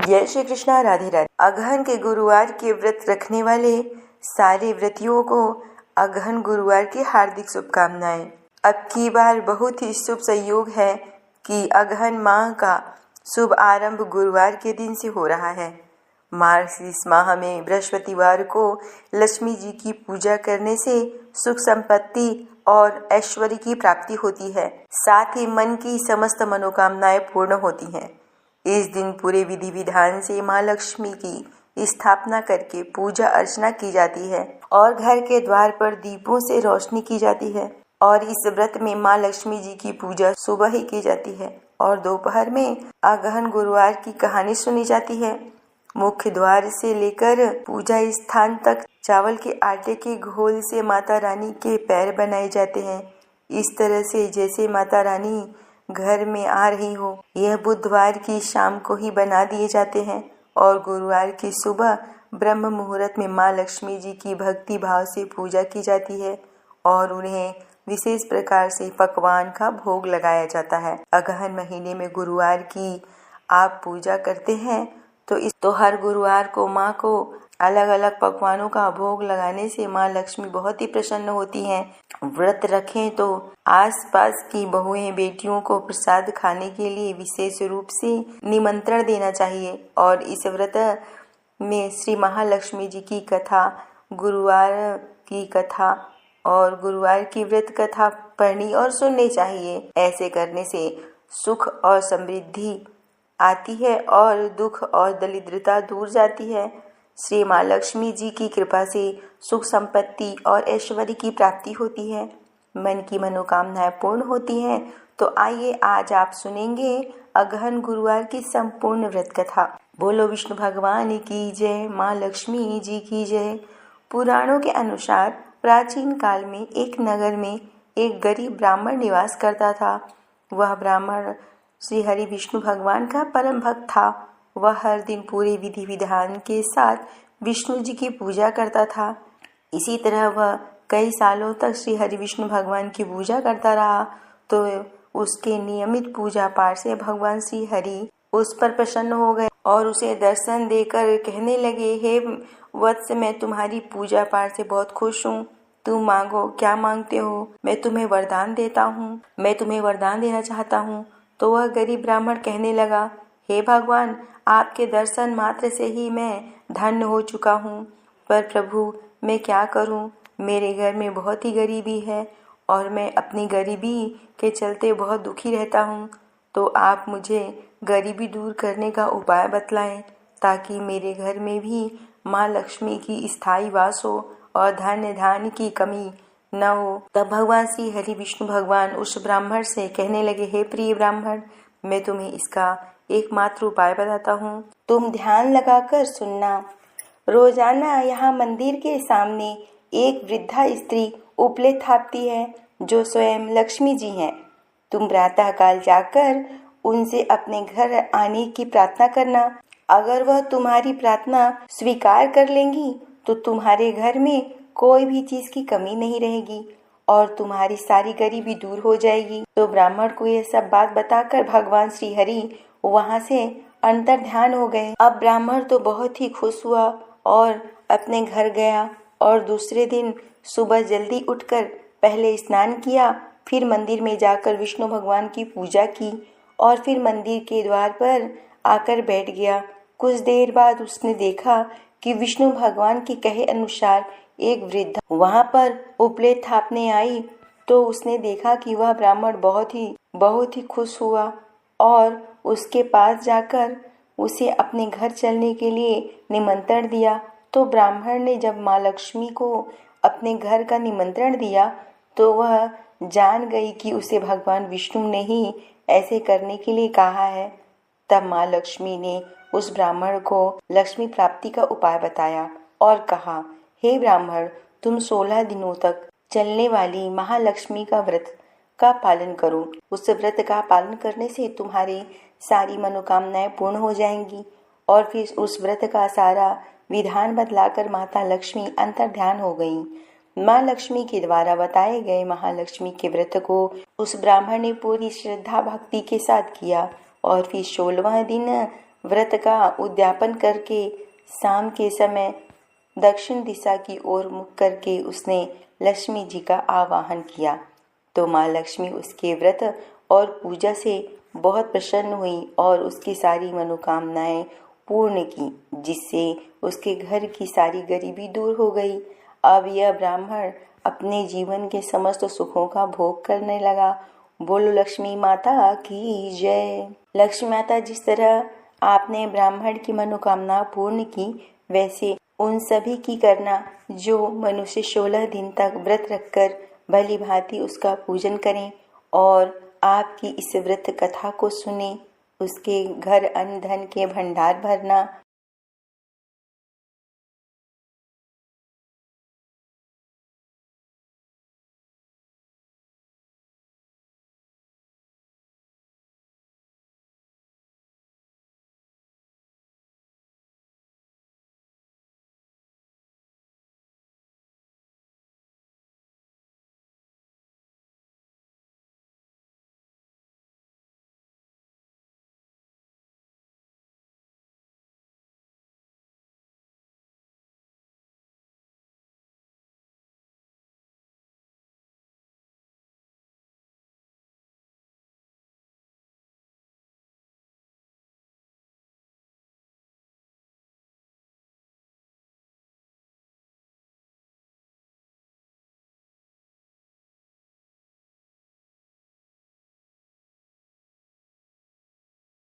जय श्री कृष्णा, राधे राधे। अगहन के गुरुवार के व्रत रखने वाले सारे व्रतियों को अगहन गुरुवार की हार्दिक शुभकामनाएं। अब की बार बहुत ही शुभ संयोग है कि अगहन माह का शुभ आरंभ गुरुवार के दिन से हो रहा है। मार्गशीर्ष माह में बृहस्पतिवार को लक्ष्मी जी की पूजा करने से सुख संपत्ति और ऐश्वर्य की प्राप्ति होती है। साथ ही मन की समस्त मनोकामनाएं पूर्ण होती हैं। इस दिन पूरे विधि विधान से माँ लक्ष्मी की स्थापना करके पूजा अर्चना की जाती है और घर के द्वार पर दीपों से रोशनी की जाती है। और इस व्रत में माँ लक्ष्मी जी की पूजा सुबह ही की जाती है और दोपहर में अगहन गुरुवार की कहानी सुनी जाती है। मुख्य द्वार से लेकर पूजा स्थान तक चावल के आटे के घोल से माता रानी के पैर बनाए जाते हैं, इस तरह से जैसे माता रानी घर में आ रही हो। यह बुधवार की शाम को ही बना दिए जाते हैं और गुरुवार की सुबह ब्रह्म मुहूर्त में माँ लक्ष्मी जी की भक्ति भाव से पूजा की जाती है और उन्हें विशेष प्रकार से पकवान का भोग लगाया जाता है। अगहन महीने में गुरुवार की आप पूजा करते हैं तो हर गुरुवार को माँ को अलग अलग पकवानों का भोग लगाने से माँ लक्ष्मी बहुत ही प्रसन्न होती हैं। व्रत रखें तो आसपास की बहुएं बेटियों को प्रसाद खाने के लिए विशेष रूप से निमंत्रण देना चाहिए और इस व्रत में श्री महालक्ष्मी जी की कथा, गुरुवार की कथा और गुरुवार की व्रत कथा पढ़नी और सुननी चाहिए। ऐसे करने से सुख और समृद्धि आती है और दुख और दरिद्रता दूर जाती है। श्री माँ लक्ष्मी जी की कृपा से सुख संपत्ति और ऐश्वर्य की प्राप्ति होती है, मन की मनोकामनाएं पूर्ण होती हैं। तो आइए आज आप सुनेंगे अगहन गुरुवार की संपूर्ण व्रत कथा। बोलो विष्णु भगवान की जय, माँ लक्ष्मी जी की जय। पुराणों के अनुसार प्राचीन काल में एक नगर में एक गरीब ब्राह्मण निवास करता था। वह ब्राह्मण श्री हरि विष्णु भगवान का परम भक्त था। वह हर दिन पूरे विधि विधान के साथ विष्णु जी की पूजा करता था। इसी तरह वह कई सालों तक श्री हरि विष्णु भगवान की पूजा करता रहा। तो उसके नियमित पूजा पाठ से भगवान श्री हरि उस पर प्रसन्न हो गए और उसे दर्शन देकर कहने लगे, हे वत्स, मैं तुम्हारी पूजा पाठ से बहुत खुश हूँ। तुम मांगो, क्या मांगते हो? मैं तुम्हें वरदान देता हूँ, मैं तुम्हें वरदान देना चाहता हूँ। तो वह गरीब ब्राह्मण कहने लगा, हे भगवान, आपके दर्शन मात्र से ही मैं धन्य हो चुका हूँ, पर प्रभु मैं क्या करूँ? मेरे घर में बहुत ही गरीबी है और मैं अपनी गरीबी के चलते बहुत दुखी रहता हूँ। तो आप मुझे गरीबी दूर करने का उपाय बतलाएं ताकि मेरे घर में भी माँ लक्ष्मी की स्थायी वास हो और धन्य धान्य की कमी न हो। तब भगवान श्री हरि विष्णु भगवान उस ब्राह्मण से कहने लगे, हे प्रिय ब्राह्मण, मैं तुम्हें इसका एकमात्र उपाय बताता हूँ। तुम ध्यान लगाकर सुनना। रोजाना यहाँ मंदिर के सामने एक वृद्धा स्त्री उपले थापती है जो स्वयं लक्ष्मी जी हैं। तुम प्रातः काल जाकर उनसे अपने घर आने की प्रार्थना करना। अगर वह तुम्हारी प्रार्थना स्वीकार कर लेंगी तो तुम्हारे घर में कोई भी चीज की कमी नहीं रहेगी और तुम्हारी सारी गरीबी दूर हो जाएगी। तो ब्राह्मण को यह सब बात बताकर भगवान श्री हरि वहां से अंतर ध्यान हो गए। अब ब्राह्मण तो बहुत ही खुश हुआ और अपने घर गया और दूसरे दिन सुबह जल्दी उठकर पहले स्नान किया, फिर मंदिर में जाकर विष्णु भगवान की पूजा की और फिर मंदिर के द्वार पर आकर बैठ गया। कुछ देर बाद उसने देखा कि विष्णु भगवान के कहे अनुसार एक वृद्धा वहां पर उपले थापने आई। तो उसने देखा कि वह ब्राह्मण बहुत ही खुश हुआ और उसके पास जाकर उसे अपने घर चलने के लिए निमंत्रण दिया। तो ब्राह्मण ने जब माँ लक्ष्मी को अपने घर का निमंत्रण दिया तो वह जान गई कि उसे भगवान विष्णु ने ही ऐसे करने के लिए कहा है। तब माँ लक्ष्मी ने उस ब्राह्मण को लक्ष्मी प्राप्ति का उपाय बताया और कहा, हे ब्राह्मण, तुम 16 दिनों तक चलने वाली महालक्ष्मी का व्रत का पालन करो। उस व्रत का पालन करने से तुम्हारी सारी मनोकामनाएं पूर्ण हो जाएंगी। और फिर उस व्रत का सारा विधान बदलाकर माता लक्ष्मी अंतर ध्यान हो गई। माँ लक्ष्मी के द्वारा बताए गए महालक्ष्मी के व्रत को उस ब्राह्मण ने पूरी श्रद्धा भक्ति के साथ किया और फिर 16वां दिन व्रत का उद्यापन करके शाम के समय दक्षिण दिशा की ओर मुख करके उसने लक्ष्मी जी का आवाहन किया तो माँ लक्ष्मी उसके व्रत और पूजा से बहुत प्रसन्न हुई और उसकी सारी मनोकामनाएं पूर्ण की, जिससे उसके घर की सारी गरीबी दूर हो गई। अब यह ब्राह्मण अपने जीवन के समस्त सुखों का भोग करने लगा। बोलो लक्ष्मी माता की जय। लक्ष्मी माता, जिस तरह आपने ब्राह्मण की मनोकामना पूर्ण की, वैसे उन सभी की करना जो मनुष्य 16 दिन तक व्रत रखकर भली भांति उसका पूजन करें और आपकी इस व्रत कथा को सुने। उसके घर अन्न धन के भंडार भरना